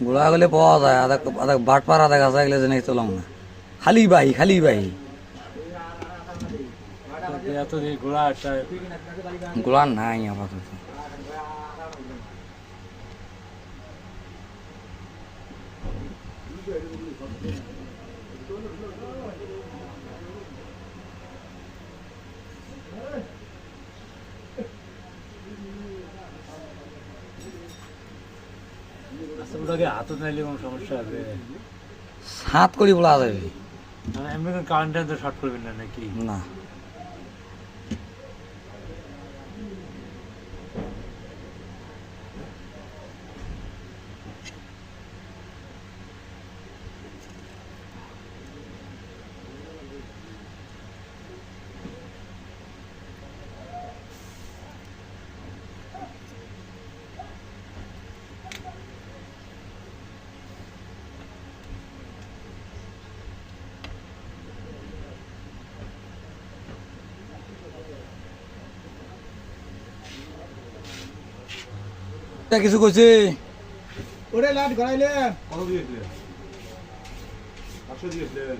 ঘোড়া গেলে পাওয়া যায় আধা বাটপার আধা গাছা গেলে জেনে চলাম না খালি বাহি ঘোড়া নাই আপাতত হাতত নাইলে কোনো সমস্যা হবে হাত করি বলা যাবে এমনি কারেন্টটা তো শর্ট করবেন না নাকি না কিছু কইছে ওরে লাট গড়াইলে কত দিয়েছিলেন 500 দিয়েছিলেন